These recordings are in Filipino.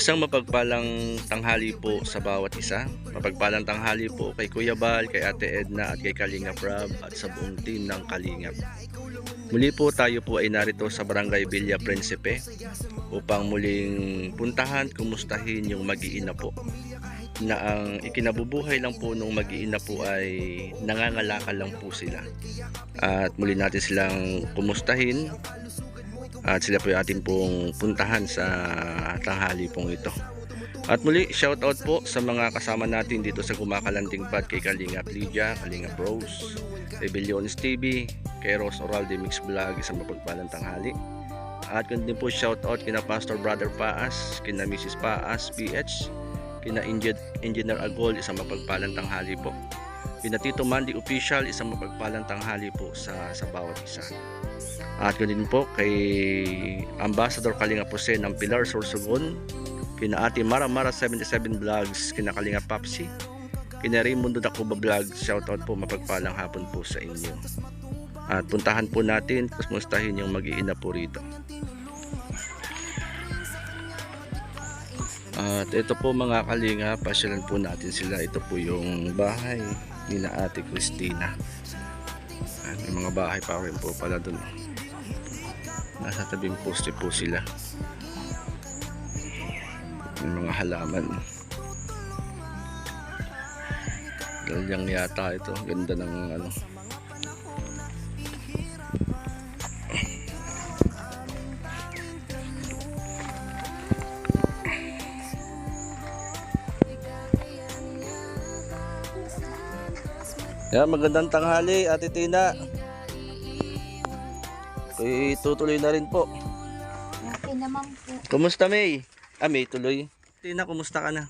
Isang mapagpalang tanghali po sa bawat isa. Mapagpalang tanghali po kay Kuya Bal, kay Ate Edna at kay Kalingap Rob at sa buong team ng Kalingap. Muli po tayo po ay narito sa Barangay Villa Principe upang muling puntahan, kumustahin yung mag-iina po na ang ikinabubuhay lang po nung mag-iina po ay nangangalakal lang po sila. At muli natin silang kumustahin at sila po yung ating pong puntahan sa tanghali pong ito. At muli, shoutout po sa mga kasama natin dito sa Kumakalanting Pad, kay Kalingap Lydia, Kalingap Rose, kay Bilyones TV, kay Rose Oralde Mix Vlog, isang mapagpalang tanghali. At kundi po shoutout kina Pastor Brother Paas, kina Mrs. Paas PH, kina Engineer Agol, isang mapagpalang tanghali po. Kina Tito Mandy Official, isang mapagpalang tanghali po sa bawat isa. At kundi po kay Ambassador Kalingap Jose ng Pilar Sorsogon, kina Ate Mara 77 Vlogs, kina Kalingap Papsi, kina Raimundo Dacuba Vlogs, shoutout po, mapagpalang hapon po sa inyo. At puntahan po natin, kumustahin yung mag-iina po rito. At ito po mga Kalingap, pasyalan po natin sila. Ito po yung bahay ni na Ate Christina. At may mga bahay pa rin po pala dun. Nasa tabing poste po sila. May mga halaman. Galyang yata ito. Ganda ng ano. Yan, magandang tanghali, Ate Tina. Tutuloy na rin po. Okay naman po. Kumusta, May? May tuloy. Tina, kumusta ka na?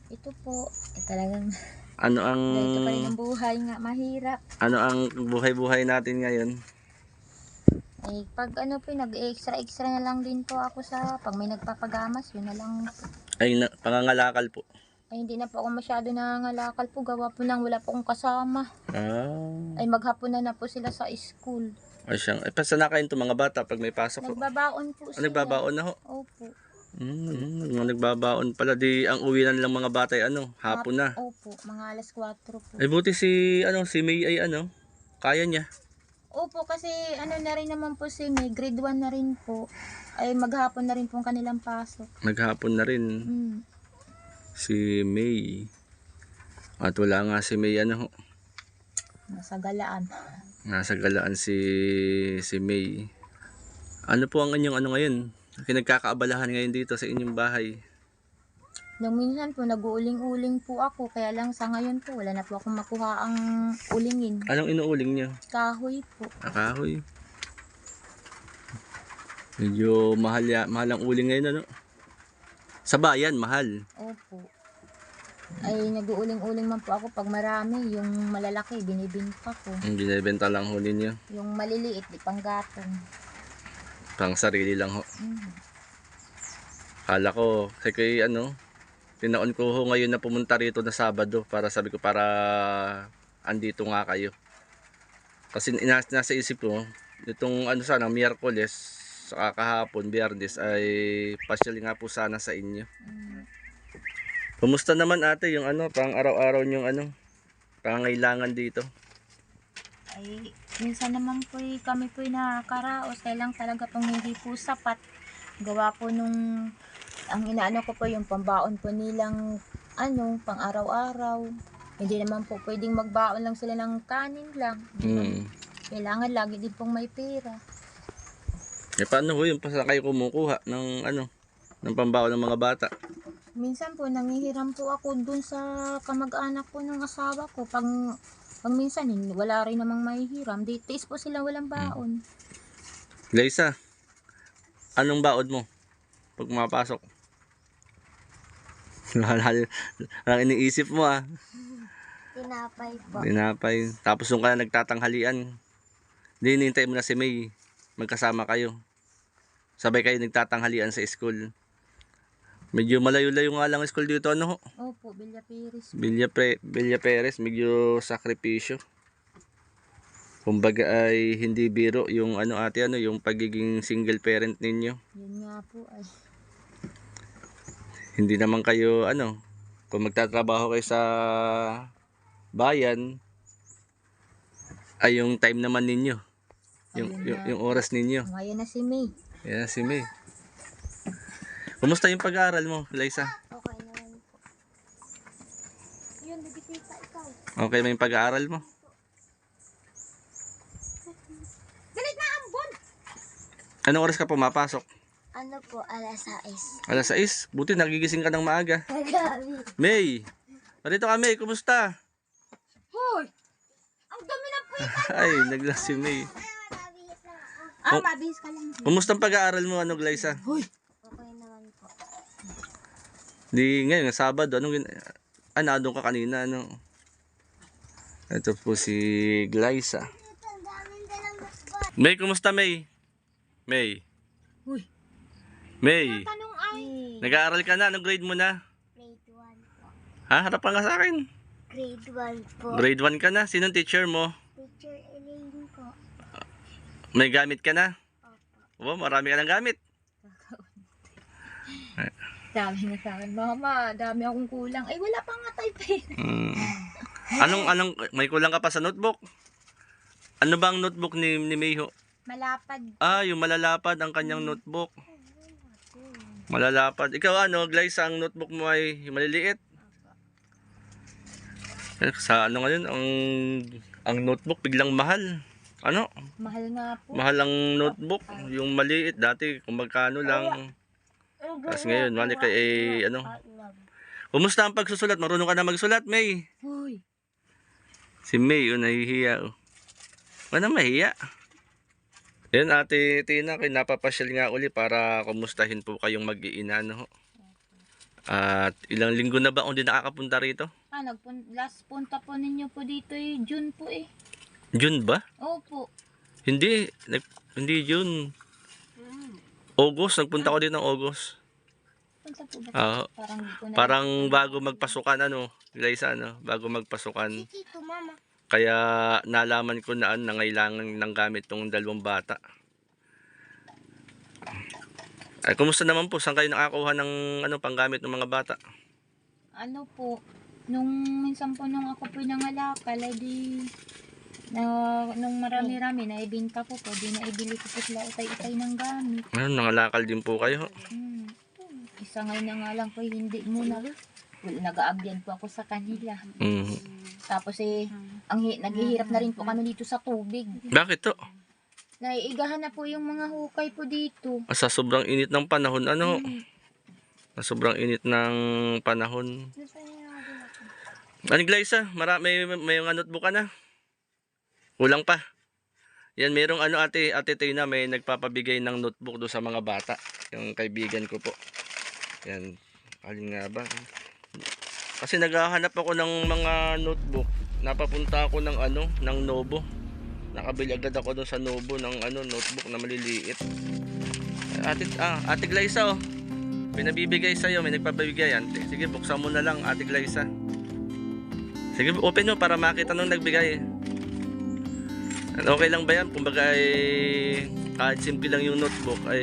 Ito po, talagang Ano ang ganito pa rin ang buhay nga, mahirap. ano ang buhay-buhay natin ngayon? Pag ano po, nag-extra na lang din po ako sa, pag may nagpapagamas, yun na lang po. Pangangalakal po. Hindi na po ako masyado nangangalakal po, gawa po nang wala po akong kasama. Maghapon na po sila sa school. Ay siyang, pasa na kayo mga bata pag may pasok po? Nagbabaon po sila. Nagbabaon na ho? Opo. Nagbabaon pala. Di ang uwi na nilang mga bata ay hapon na. Opo, mga alas 4 po. Ay buti si May ay kaya niya. Opo, kasi na rin naman po si May, grade 1 na rin po. Ay maghapon na rin po ang kanilang pasok. Maghapon na rin. Si May. At wala nga si May Nasa galaan. Nasa galaan si May. Ano po ang inyong ngayon? Pinagkakaabalahan ngayon dito sa inyong bahay? Nung minsan po, nag-uuling-uling po ako. Kaya lang sa ngayon po, wala na po akong makuha ang ulingin. Anong inuuling niyo? Kahoy po. Kahoy. Medyo mahal ang uling ngayon Sa bayan, mahal. Opo. Nag-uuling-uling man po ako pag marami. Yung malalaki, binibinta ko. Binibenta lang ho ninyo. Yung maliliit, di panggatong. Pang sarili lang ho. Kala ko, kasi tinaon ko ho ngayon na pumunta rito na Sabado para sabi ko para andito nga kayo. Kasi nasa isip ko, itong sana, Miyerkules, saka kahapon, Biyernes ay pasyal nga po sana sa inyo. Kumusta naman ate yung pang araw-araw yung pangangailangan dito? Minsan naman po kami po nakakaraos. Kaya lang talaga pang hindi po sapat. Gawa po nung ang inaano ko po yung pambaon po nilang pang araw-araw. Hindi naman po pwedeng magbaon lang sila ng kanin lang. Kailangan lagi din pong may pera. Paano ho yung pasa kayo kumukuha ng ng pambaon ng mga bata? Minsan po nangihiram po ako dun sa kamag-anak po ng asawa ko. Pag minsan wala rin namang mahihiram, tiis po sila walang baon. Gleisa, anong baon mo pag mapasok? Ang iniisip mo Tinapay po. Tinapay. Tapos nung ka na nagtatanghalian, hinihintay mo na si May, magkasama kayo. Sabay kayo nagtatanghalian sa school. Medyo malayo-layo nga lang school dito Opo, Villa Perez. Villa Perez, medyo sakripisyo. Kumbaga ay hindi biro yung ate yung pagiging single parent ninyo. Yun nga po ay. Hindi naman kayo ano, kung magtatrabaho kayo sa bayan, ay yung time naman ninyo. Yung oras ninyo. Ngayon na si May. Yan si May. Kumusta yung pag-aaral mo, Liza? Okay naman po. Yun, bibitita ikaw. Okay ba yung pag-aaral mo? Galit na ambon! Anong oras ka pumapasok? Ano po, alas 6. Alas 6. Buti nagigising ka ng maaga. Grabe. May! Parito ka, May. Kumusta? Hoy! Ang dami ng puwitan! Ay, naglas si May. Mabihis ka lang. Kumusta ang pag-aaral mo, ano, Liza? Hoy! Okay naman po. Di ngayon, Sabado. Doon ka kanina, ano? Ito po si Glyza. May, kumusta, May? May? Hoy! May? Tanong ay. Nag-aaral ka na? Anong grade mo na? Grade 1 po. Ha? Harap ka nga sa akin. Grade 1 po. Grade 1 ka na? Sinong teacher mo? Teacher Elaine po. May gamit ka na? Opo. Oh, marami ka ng gamit. Sabi na sa akin, Mama, dami akong kulang. Ay, wala pa nga tayo pera. May kulang ka pa sa notebook? Ano ba ang notebook ni Mayho? Malapad. Yung malalapad ang kanyang notebook. Malalapad. Ikaw ano, Glyza, ang notebook mo ay maliliit? Sa ano ngayon, ang notebook biglang mahal. Ano? Mahal nga po. Mahal ang notebook. Yung maliit, dati kung magkano lang. Tapos ngayon, mali kay ano. Kumusta ang pagsusulat? Marunong ka na magsulat, May? Hoy. Si May, nahihiya. Wala mahiya. Yan, Ate Tina, napapasyal nga uli para kumustahin po kayong mag-iina, no? At ilang linggo na ba kung di nakakapunta rito? Last punta po ninyo po dito June po eh. June ba? Opo. Hindi June. August, nagpunta ko din ng August. Punta po ba? Parang di ko na. Parang bago magpasukan, ano, Glyza, ano, bago magpasukan. Tito, Mama. Kaya nalaman ko na nangailangan ng gamit tong dalawang bata. Ay, kumusta naman po? Saan kayo nakakuha ng panggamit ng mga bata? Ano po, nung minsan po nung ako po nangalakal, nung marami-rami, naibinta ko po, di naibili ko po sila utay-utay ng gamit. Nangalakal din po kayo. Isa ngayon na nga lang po, hindi muna. Nag-aabyan po ako sa kanila. Tapos naghihirap na rin po kami dito sa tubig. Bakit to? Naiigahan na po yung mga hukay po dito. Sa sobrang init ng panahon, ano? Sa sobrang init ng panahon. Ano, Glyza? May yung notebook ka na? Kulang pa. Yan, merong Ate Tina, may nagpapabigay ng notebook do sa mga bata. Yung kaibigan ko po. Yan. Alin nga ba? Kasi naghahanap ako ng mga notebook. Napapunta ako ng ng Nobo. Nakabili agad ako doon sa Nobo ng notebook na maliliit. Ate Glyza, oh. May nabibigay sa iyo, may nagpapabigay yan. Sige, buksan mo na lang, Ate Glyza. Sige, open mo para makita nung nagbigay. Okay lang ba yan? Kumbaga ay kahit simple lang yung notebook ay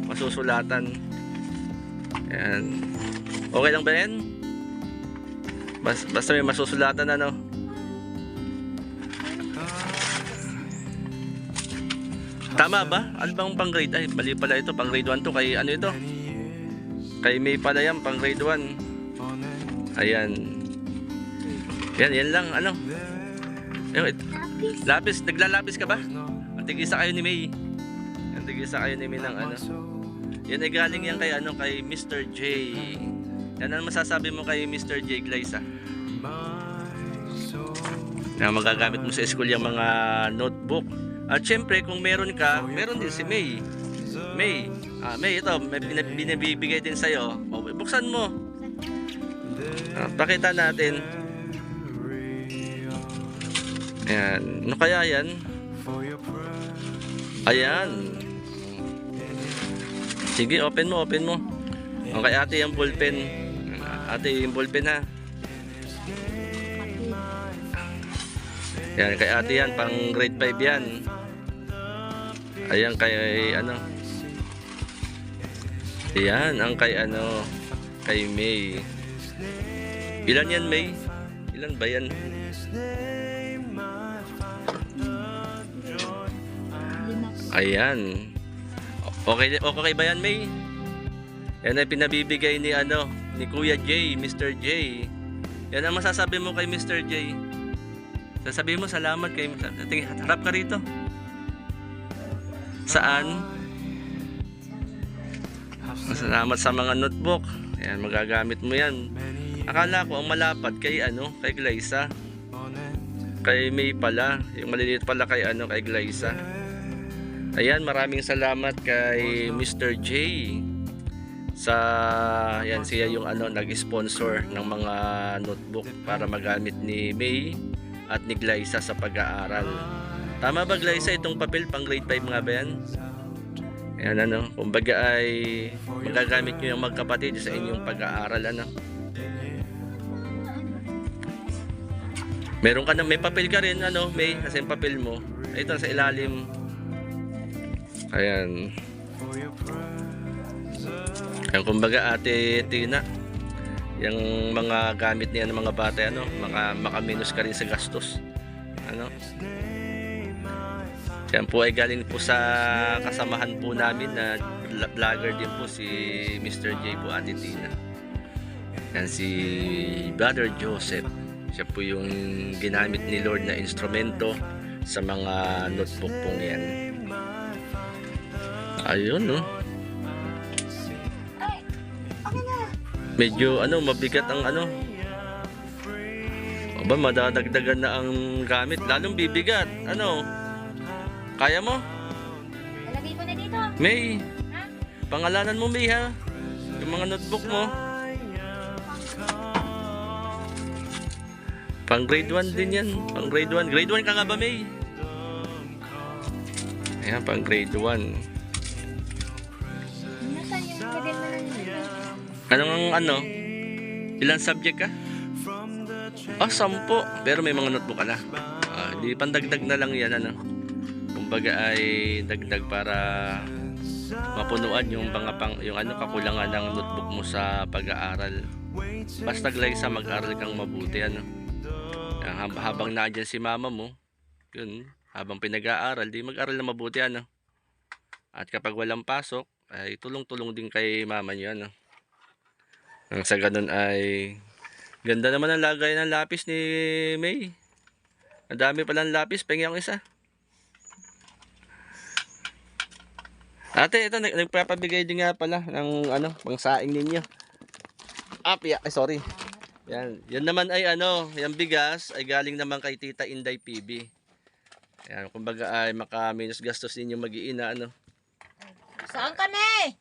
masusulatan. Yan. Okay lang ba yan? Basta may masusulatan, ano? Tama ba? Ano bang pang grade? Ay, mali pala ito. Pang grade 1 to. Kay ano ito? Kay May pala yan. Pang grade 1. Ayan. Yan lang. Ano? Lapis. Naglalapis ka ba? Antigisa kayo ni May. Antigisa kayo ni May ng ano. Yan ay galing yan kay kay Mr. J. Yan ang masasabi mo kay Mr. J, Glyza? Na magagamit mo sa school yung mga notebook. At syempre, kung meron ka, meron din si May. May, ito, may binibigay din sa'yo. Buksan mo. Pakita natin. Ayan. Ano kaya yan? Ayan. Sige, open mo. Okay, ate, yung ballpen. Ate, yung ballpen, ha. Yan, kay ate yan, pang grade 5 yan. Ayan, kay Ayan, ang kay kay May. Ilan yan, May? Ilan ba yan? Lima po. Ayan. Okay ba yan, May? Yan ay pinabibigay ni ni Kuya J, Mr. J. Yan ang masasabi mo kay Mr. J. Sasabihin mo salamat kay Tingin, harap ka rito. Saan? Salamat sa mga notebook. Ayan, magagamit mo yan. Akala ko ang malapad kay kay Glyza. Kay May pala. Yung maliliit pala kay kay Glyza. Ayan, maraming salamat kay Mr. J. Yan siya yung nag-sponsor ng mga notebook para magamit ni May at ni Glyza sa pag-aaral. Tama ba, Glyza, itong papel pang grade 5 nga ba yan? Ayan, kumbaga ay magagamit nyo yung magkapatid sa inyong pag-aaral, Meron ka may papel ka rin, May, kasi yung papel mo. Ito sa ilalim. Ayan. Ayan, kumbaga, Ate Tina, yung mga gamit niya ng mga bata, makaminus ka rin sa gastos. Yan po ay galing po sa kasamahan po namin na vlogger din po si Mr. J po, Ate Tina. Yan si Brother Joseph. Siya po yung ginamit ni Lord na instrumento sa mga notebook pong yan. Ayun, medyo mabigat ang Aba, madadagdagan na ang gamit, lalong bibigat. Kaya mo? Lalagay ko na dito. May, Ha? pangalanan mo, May, ha? Yung mga notebook mo. Pang grade 1 din yan. Pang grade 1. Grade 1 ka nga ba, May? Ayan, pang grade 1. Nasaan yung lagay mo na Anong ilang subject ka? 10. Pero may mga notebook ka na. Di pandagdag na lang yan, Kumbaga ay dagdag para mapunuan yung kakulangan ng notebook mo sa pag-aaral. Basta Glyza, mag-aral kang mabuti, habang nandiyan si mama mo, yun, habang pinag-aaral, di mag-aral na mabuti, At kapag walang pasok, ay tulong-tulong din kay mama niyo, Nang sa ganun ay ganda naman ang lagay ng lapis ni May. Ang dami palang lapis, pengi ang isa. Ate, ito nagpapabigay din nga pala ng pangsaing ninyo. Sorry. Yan naman ay yung bigas ay galing naman kay Tita Inday PB. Yan, kumbaga ay maka-minus gastos ninyo mag-iina, Saan kami?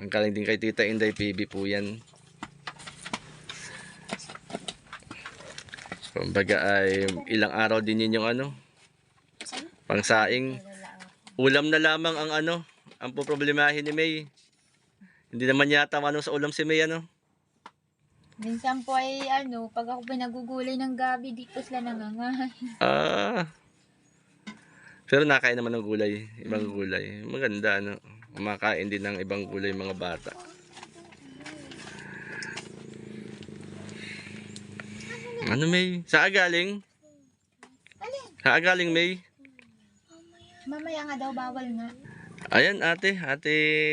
Ang galing din kay Tita Inday PB po yan. Kumbaga ay ilang araw din yun yung pangsaing. Ulam na lamang ang poproblemahin ni May. Hindi naman yata sa ulam si May, Minsan po ay pag ako pinagugulay ng gabi, dito sila nangangain. Pero nakain naman ng gulay, ibang gulay. Maganda, kumakain din ng ibang gulay mga bata. May? Saan galing? Saan galing, May? Mamaya nga daw, bawal nga. Ayan, Ate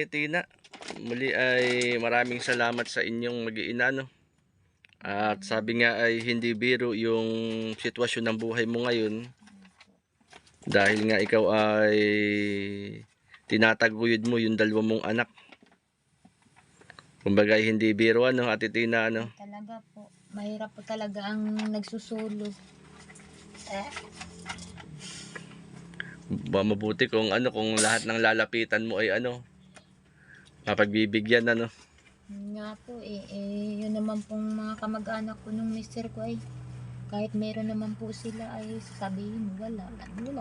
Tina. Muli ay maraming salamat sa inyong mag-iina, At sabi nga ay hindi biro yung sitwasyon ng buhay mo ngayon. Dahil nga ikaw ay tinataguyod mo yung 2 mong anak. Kumbaga ay hindi biro, Ate Tina, Talaga po. Mahirap po talaga ang nagsusulo. Mabuti kung kung lahat ng lalapitan mo ay mapagbibigyan, Yun nga po yun naman pong mga kamag-anak ko nung mister ko ay kahit meron naman po sila ay sasabihin wala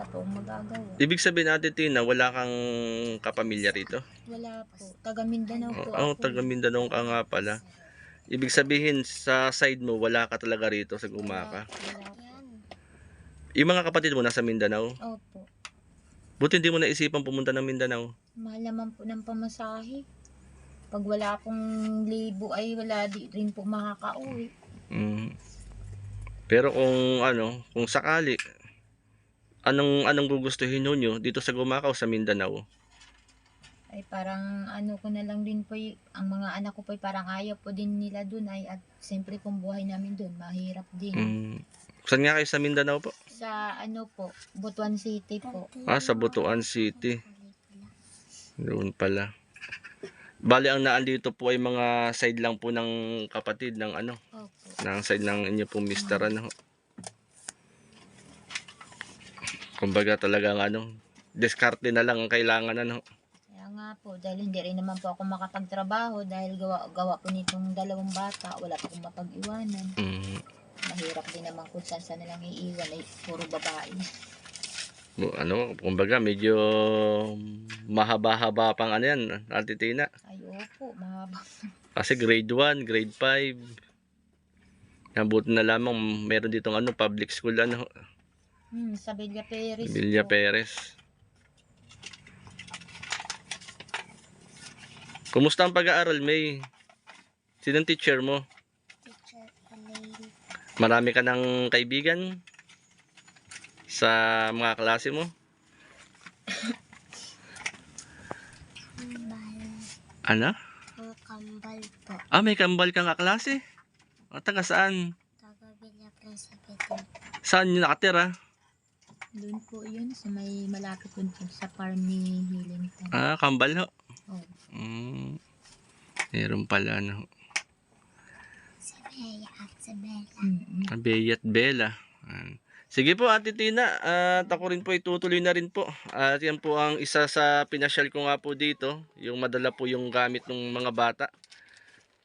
po akong magagawa. Ibig sabihin, Ate Tina, wala kang kapamilya rito? Wala po, taga Mindanao po ako. Taga Mindanao ka nga pala. Ibig sabihin, sa side mo, wala ka talaga rito sa Gumaka. Wala po. Yung mga kapatid mo nasa Mindanao? Opo. Buti hindi mo naisipan pumunta ng Mindanao. Mahal naman po ng pamasahe. Pag wala pong libo ay wala rin po makakauwi. Mm. Pero kung ano, kung sakali, anong gugustuhin ninyo dito sa Gumakaw sa Mindanao? Ay parang ano ko na lang din po ang mga anak ko po parang ayaw po din nila dun ay at siyempre kung buhay namin dun mahirap din. Mm. Saan nga kayo sa Mindanao po? Sa ano po, Butuan City po. Sa Butuan City. Doon pala. Bale ang naandito po ay mga side lang po ng kapatid ng ano, Opo. ng side ng inyo pong mister ano. Kumbaga talagang ano, diskarte na lang ang kailangan ano. Kaya nga po, dahil hindi rin naman po ako makapagtrabaho dahil gawa po nitong dalawang bata, wala pa akong mapag-iwanan. Mm. Mahirap din naman kung saan na lang iiwan ay puro babae. Ano, kumbaga medyo mahaba-haba pang ano yan, Ate Tina. Ay opo, mahaba. Kasi grade 1, grade 5. Nabuti na lamang meron ditong ano, public school ano, Sa Villa Perez Villa po. Perez. Kumusta ang pag-aaral, May? Sinong teacher mo? Teacher Elaine. Marami ka ng kaibigan sa mga klase mo? Ano? Ang kambal po. May kambal kang kaklase? Taga saan? Taga Villa Principe. Saan yun nakatira? Doon po yun, sa may malapit po sa farm ni Hillington. Kambal ho. Oh. Meron pala ano. Si Bea at si Bella. Bea at Bella. Sige po Ate Tina, at ako rin po itutuloy na rin po. At yan po ang isa sa pinasyal ko nga po dito, yung madala po yung gamit ng mga bata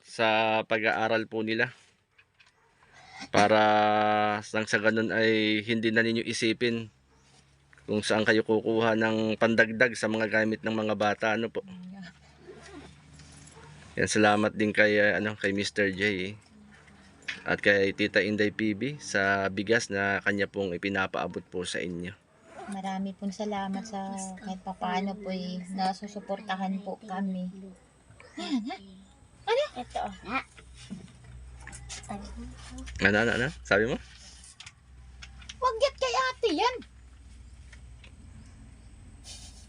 sa pag-aaral po nila. Para sa ganun ay hindi na ninyo isipin kung saan kayo kukuha ng pandagdag sa mga gamit ng mga bata ano po. Yan, salamat din kay kay Mr. J at kay Tita Inday PB sa bigas na kanya pong ipinapaabot po sa inyo. Marami pong salamat sa kahit papaano po nasusuportahan po kami. Ano? Ito. Ano? Sabi mo? Wag yat kay ate yan.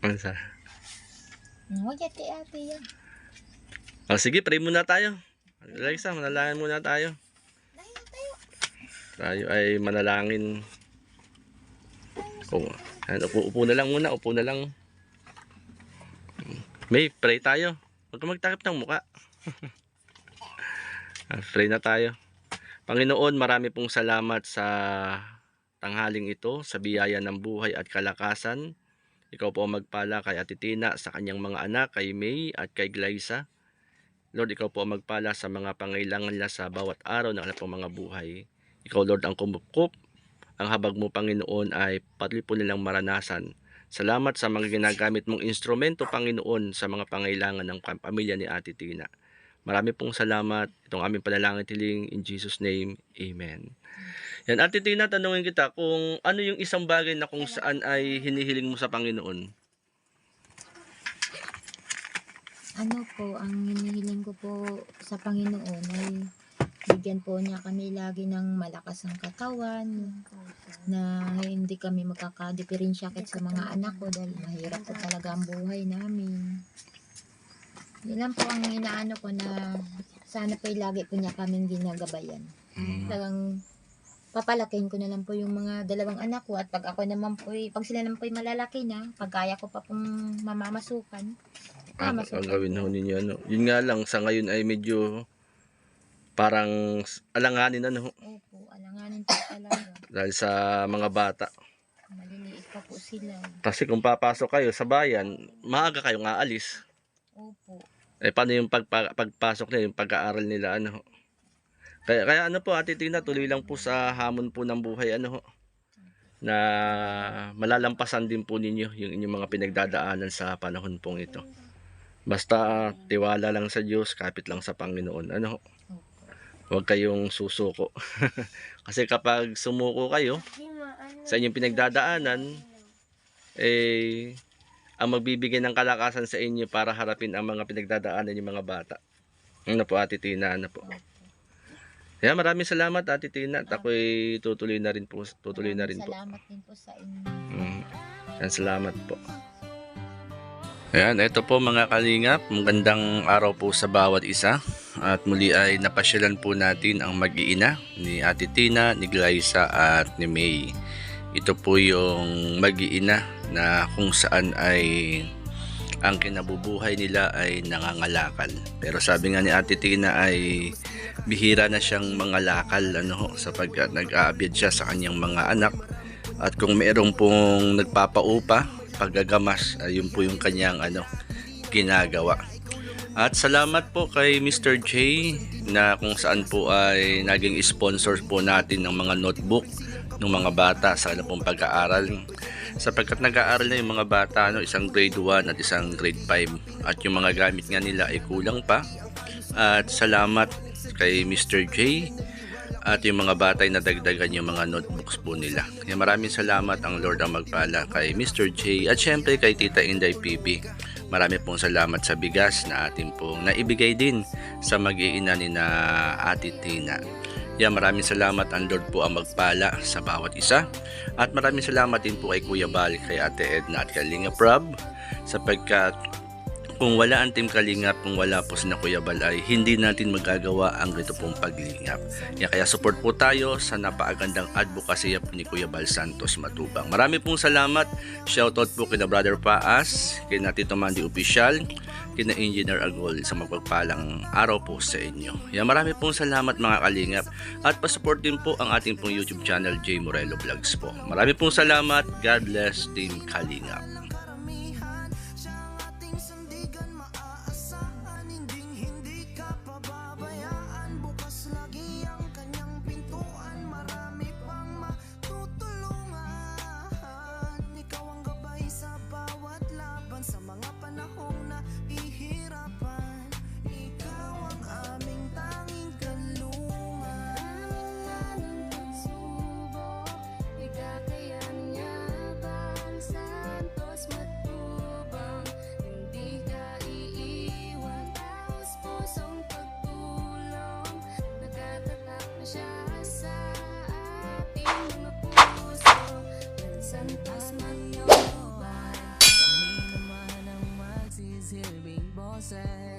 Ano sa? Wag yat kay ate yan. Sige, pray muna tayo. Alexa, manalangin muna tayo. Tayo ay manalangin. Upo na lang muna, upo na lang. May, pray tayo. Huwag ka magtakip ng muka. Pray na tayo. Panginoon, marami pong salamat sa tanghaling ito, sa biyaya ng buhay at kalakasan. Ikaw po ang magpala kay Ate Tina, sa kanyang mga anak, kay May at kay Glyza. Lord, ikaw po ang magpala sa mga pangailangan nila sa bawat araw ng kanilang mga buhay. Ikaw, Lord, ang kumukup. Ang habag mo, Panginoon, ay patuloy po nilang maranasan. Salamat sa mga ginagamit mong instrumento, Panginoon, sa mga pangailangan ng pamilya ni Ate Tina. Marami pong salamat. Itong aming panalangin tiling in Jesus' name. Amen. Yan, Ate Tina, tanungin kita kung ano yung isang bagay na kung saan ay hinihiling mo sa Panginoon. Ano po, ang hinihiling ko po sa Panginoon ay bigyan po niya kami lagi ng malakas ang katawan, na hindi kami magkakadiferensyakit sa mga anak ko dahil mahirap po talaga ang buhay namin. Yan lang po ang inaano ko na sana po lagi po niya kaming ginagabayan. Talagang papalakihin ko na lang po yung mga dalawang anak ko at pag ako naman po, pag sila naman po malalaki na, pag kaya ko pa pong mamamasukan, Ang gawin ho ninyo ano. Yun nga lang, sa ngayon ay medyo parang alanganin ano. Opo, alanganin po talaga. Dahil sa mga bata. Maliliit pa po sila. Kasi kung papasok kayo sa bayan, maaga kayong aalis. Opo. Paano yung pagpasok nila, yung pag-aaral nila ano. Kaya ano po Ate Tina, tuloy lang po sa hamon po ng buhay ano ho. Na malalampasan din po ninyo yung inyong mga pinagdadaanan sa panahon pong ito. Basta tiwala lang sa Diyos, kapit lang sa Panginoon. Ano? Huwag kayong susuko. Kasi kapag sumuko kayo sa inyong pinagdadaanan, ang magbibigay ng kalakasan sa inyo para harapin ang mga pinagdadaanan ng mga bata. Ano po, Ate Tina, ano po. Kaya maraming salamat, Ate Tina, at ako'y tutuloy na rin po. Salamat din po sa inyo. Yan, salamat po. Ayan, ito po mga kalingap, magandang araw po sa bawat isa. At muli ay napasyalan po natin ang mag-iina ni Ate Tina, ni Glyza at ni May. Ito po yung mag-iina na kung saan ay ang kinabubuhay nila ay nangangalakal. Pero sabi nga ni Ate Tina ay bihira na siyang mangalakal sapagkat nag-aabyad siya sa kanyang mga anak. At kung mayroong pong nagpapaupa, paggagamas, ayun po yung kanyang ginagawa. At salamat po kay Mr. J na kung saan po ay naging sponsor po natin ng mga notebook ng mga bata sa pong pag-aaral. Sapagkat nag-aaral na yung mga bata, isang grade 1 at isang grade 5. At yung mga gamit nga nila ay kulang pa. At salamat kay Mr. J at yung mga bata ay nadagdagan yung mga notebooks po nila. Kaya maraming salamat ang Lord ang magpala kay Mr. J at syempre kay Tita Inday PB. Marami pong salamat sa bigas na atin pong naibigay din sa mag-iina ni na Ate Tina. Yan, maraming salamat ang Lord po ang magpala sa bawat isa. At maraming salamat din po kay Kuya Bal, kay Ate Edna at Kalinga Prab sapagkat kung wala ang Team Kalingap, kung wala po si Kuya Bal ay hindi natin magagawa ang ganito pong paglingap. Yan, kaya support po tayo sa napakagandang advocacy po ni Kuya Bal Santos Matubang. Marami pong salamat. Shoutout po kina Brother Paas, kina Tito Mandy Official, kina Engineer Agol sa magpagpalang araw po sa inyo. Yan, marami pong salamat mga Kalingap. At pasupport din po ang ating pong YouTube channel J Morello Vlogs po. Marami pong salamat. God bless Team Kalingap. Sa mga panahong nahihirapan, ikaw ang aming tanging kalungan. Ng pagsubok, ikakayanin niya bang Santos Matubang. Hindi ka iiwan, taos pusong pagtulong. Nagtatatak na siya sa ating mga puso. Ng Santos Matubang, silbing boses.